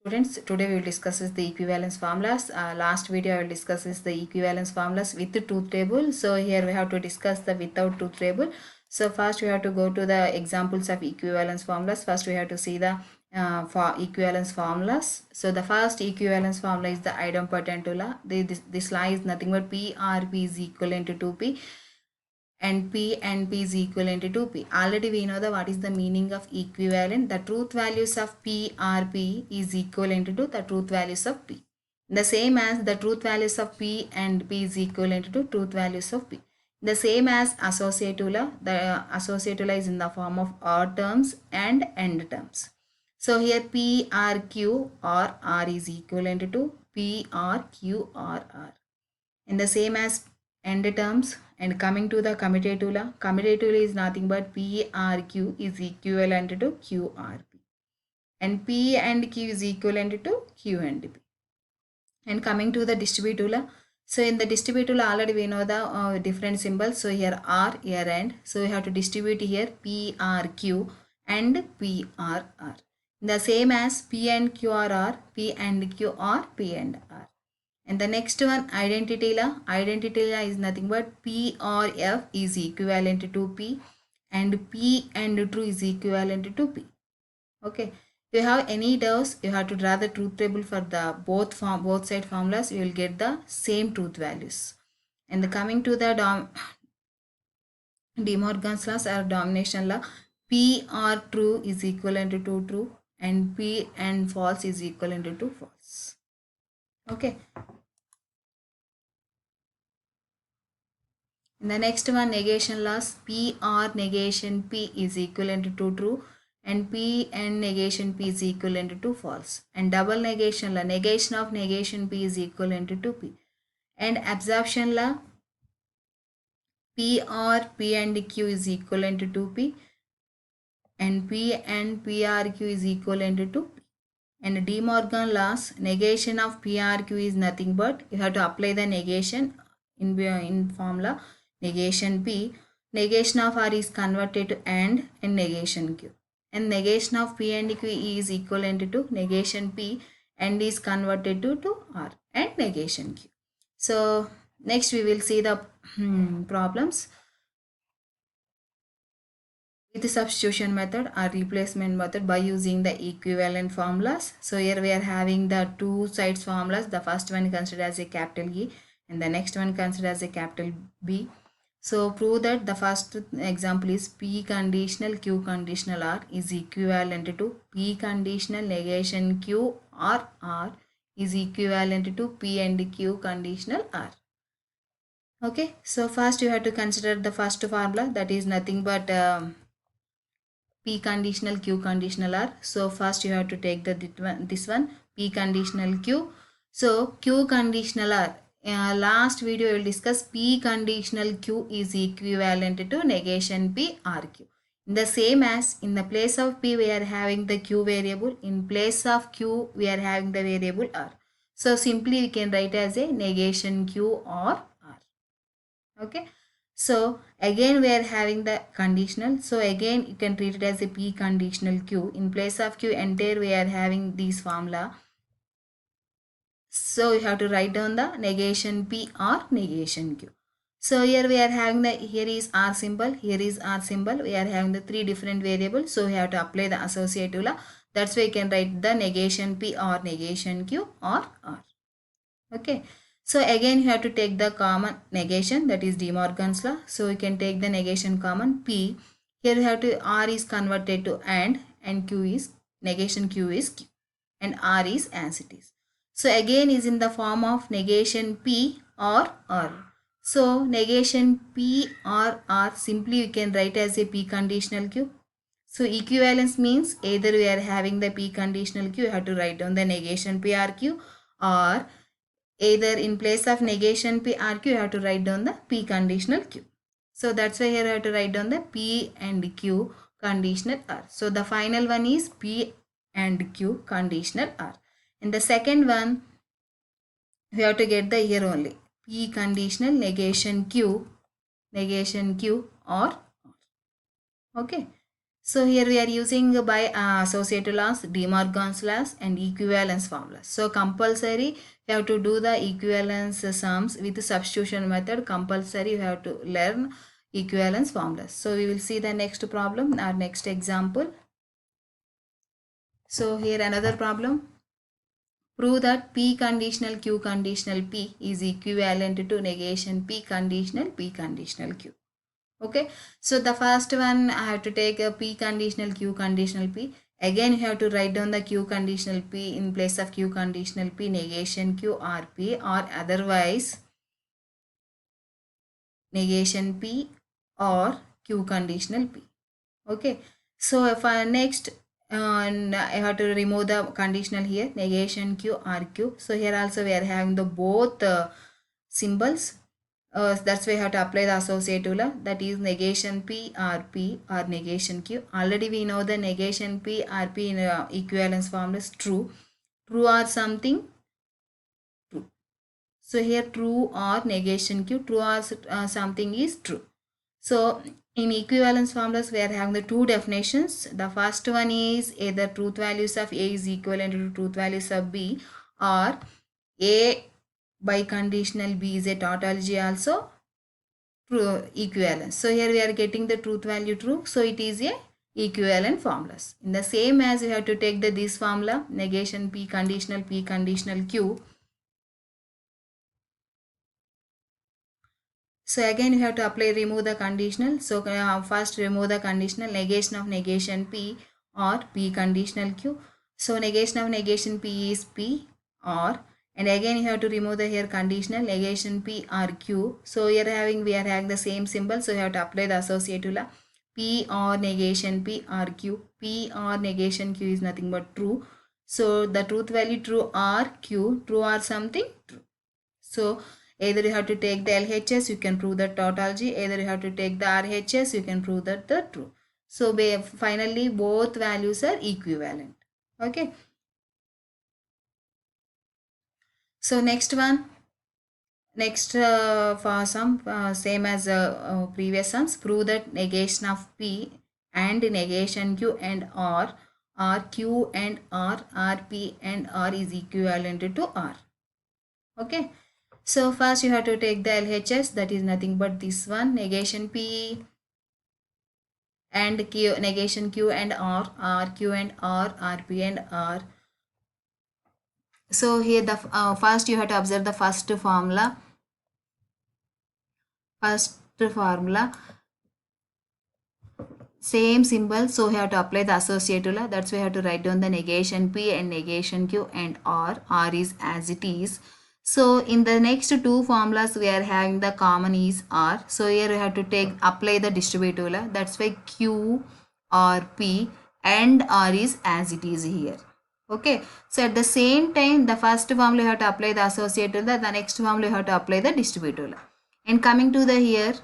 Students, today we will discuss the equivalence formulas. Last video I will discuss the equivalence formulas with the truth table. So here we have to discuss the without truth table. So first we have to go to the examples of equivalence formulas. First we have to see the for equivalence formulas. So the first equivalence formula is the idempotent law. This law is nothing but P R P is equivalent to 2P and P is equivalent to 2P. Already we know what is the meaning of equivalent. The truth values of P or P is equivalent to the truth values of P. The same as the truth values of P and P is equivalent to truth values of P. The same as associative law. The associative law is in the form of or terms and end terms. So here P or Q or R is equivalent to P or Q or R. And the same as end terms. And coming to the commutative law is nothing but P R Q is equivalent to Q R P, and P and Q is equivalent to Q and P. And coming to the distributive law, so in the distributive law already we know the different symbols. So here R, here and, so we have to distribute here P R Q and P R R. The same as P and Q are R, P and Q are P and R. And the next one, identity law. Identity law is nothing but P or F is equivalent to P and P and true is equivalent to P. Okay. If you have any doubts, you have to draw the truth table for the both side formulas. You will get the same truth values. And coming to the De Morgan's laws or domination law, P or true is equivalent to true and P and false is equivalent to false. Okay. In the next one, negation laws, P or negation P is equivalent to true and P and negation P is equivalent to false. And double negation law, negation of negation P is equivalent to P. And absorption law, P or P and Q is equivalent to P and P and PRQ is equivalent to P. And De Morgan laws, negation of PRQ is nothing but, you have to apply the negation in formula negation P. Negation of R is converted to and negation Q. And negation of P and Q is equivalent to negation P and is converted to R and negation Q. So next we will see the problems with the substitution method or replacement method by using the equivalent formulas. So here we are having the two sides formulas. The first one considered as a capital E and the next one considered as a capital B. So prove that the first example is P conditional Q conditional R is equivalent to P conditional negation Q or R is equivalent to P and Q conditional R. Okay, so first you have to consider the first formula, that is nothing but P conditional Q conditional R. So first you have to take this one P conditional Q. So Q conditional R. Last video we will discuss P conditional Q is equivalent to negation P R Q. In the same as in the place of P we are having the Q variable. In place of Q we are having the variable R. So simply we can write as a negation Q or R. Okay. So again we are having the conditional. So again you can treat it as a P conditional Q. In place of Q entire we are having this formula. So you have to write down the negation P or negation Q. So here we are having the, here is R symbol, here is R symbol. We are having the three different variables. So we have to apply the associative law. That's why you can write the negation P or negation Q or R. Okay. So again you have to take the common negation, that is De Morgan's law. So you can take the negation common P. Here you have to R is converted to and Q is negation Q is Q and R is as it is. So again is in the form of negation P or R. So negation P or R simply you can write as a P conditional Q. So equivalence means either we are having the P conditional Q, you have to write down the negation P R Q, or either in place of negation P R Q you have to write down the P conditional Q. So that's why here you have to write down the P and Q conditional R. So the final one is P and Q conditional R. And the second one we have to get the here only P conditional negation Q or R. Okay. So here we are using by associative laws, De Morgan's laws and equivalence formulas. So compulsory you have to do the equivalence sums with the substitution method. Compulsory you have to learn equivalence formulas. So we will see the next problem, our next example. So here another problem. Prove that P conditional Q conditional P is equivalent to negation P conditional Q. Okay, so the first one I have to take a P conditional Q conditional P. Again you have to write down the Q conditional P in place of Q conditional P, negation Q or P, or otherwise negation P or Q conditional P. Okay, so if I next and I have to remove the conditional here, negation Q or Q. So here also we are having the both symbols. That's why you have to apply the associative law, that is negation P or negation Q. Already we know the negation P or P in equivalence form is true. True or something, true. So here true or negation Q, true or something is true. So in equivalence formulas we are having the two definitions. The first one is either truth values of A is equivalent to truth values of B, or A by conditional B is a tautology also true equivalence. So here we are getting the truth value true. So it is a equivalent formulas. In the same as we have to take the this formula, negation P conditional Q. So again you have to apply remove the conditional. So first remove the conditional, negation of negation P or P conditional Q. So negation of negation P is P or, and again you have to remove the here conditional, negation P or Q. So here we are having the same symbol, so you have to apply the associative law. P or negation P or Q. P or negation Q is nothing but true. So the truth value true or Q, true or something true. So either you have to take the LHS, you can prove the tautology. Either you have to take the RHS, you can prove that the true. So finally both values are equivalent. Okay. So next one. Next for some same as previous sums, prove that negation of P and negation Q and R, or Q and R P and R is equivalent to R. Okay. So first you have to take the LHS, that is nothing but this one, negation P and Q, negation Q and R Q and R P and R. So here the first you have to observe the first formula. Same symbol, so we have to apply the associative law. That's why we have to write down the negation P and negation Q and R is as it is. So in the next two formulas we are having the common is R. So here we have to apply the distributive law. That's why Q or P and R is as it is here. Okay, so at the same time the first formula you have to apply the associative law, the next formula you have to apply the distributive law. And coming to the here,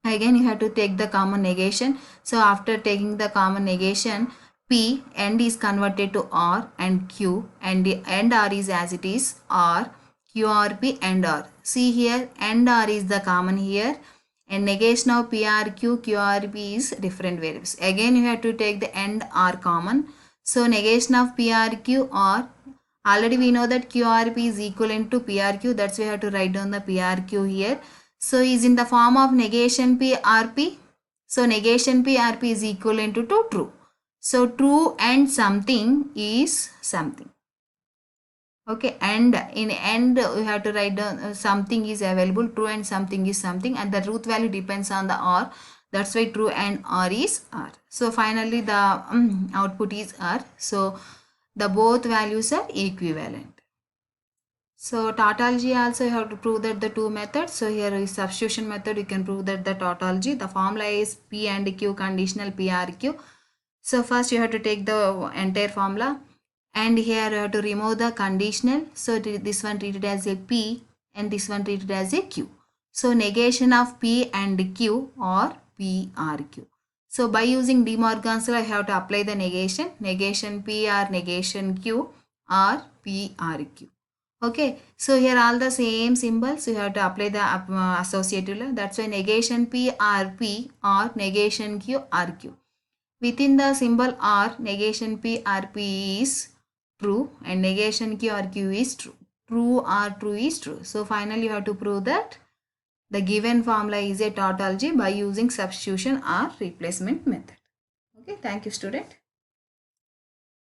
again you have to take the common negation. So after taking the common negation, P and is converted to R and Q, and the and R is as it is R, Q R P and R. See here, and R is the common here, and negation of P R Q Q R P is different variables. Again you have to take the and R common. So negation of P R Q R, already we know that Q R P is equivalent to P R Q. That's why we have to write down the P R Q here. So is in the form of negation P R P. So negation P R P is equivalent to true. So true and something is something. Okay, and in end we have to write down something is available, true and something is something, and the truth value depends on the R. That's why true and R is R. So finally the output is R. So the both values are equivalent. So tautology also you have to prove that the two methods. So here is substitution method, you can prove that the tautology. The formula is P and Q conditional P R Q. So first you have to take the entire formula, and here you have to remove the conditional. So this one treated as a P and this one treated as a Q. So negation of P and Q or P R Q. So by using De Morgan's law, I have to apply the negation. Negation P or negation Q or P R Q. Okay, so here all the same symbols, you have to apply the associative law. That's why negation P R P or negation Q R Q. within the symbol R, negation P or P is true and negation Q or Q is true. True or true is true. So finally you have to prove that the given formula is a tautology by using substitution or replacement method. Okay, thank you student.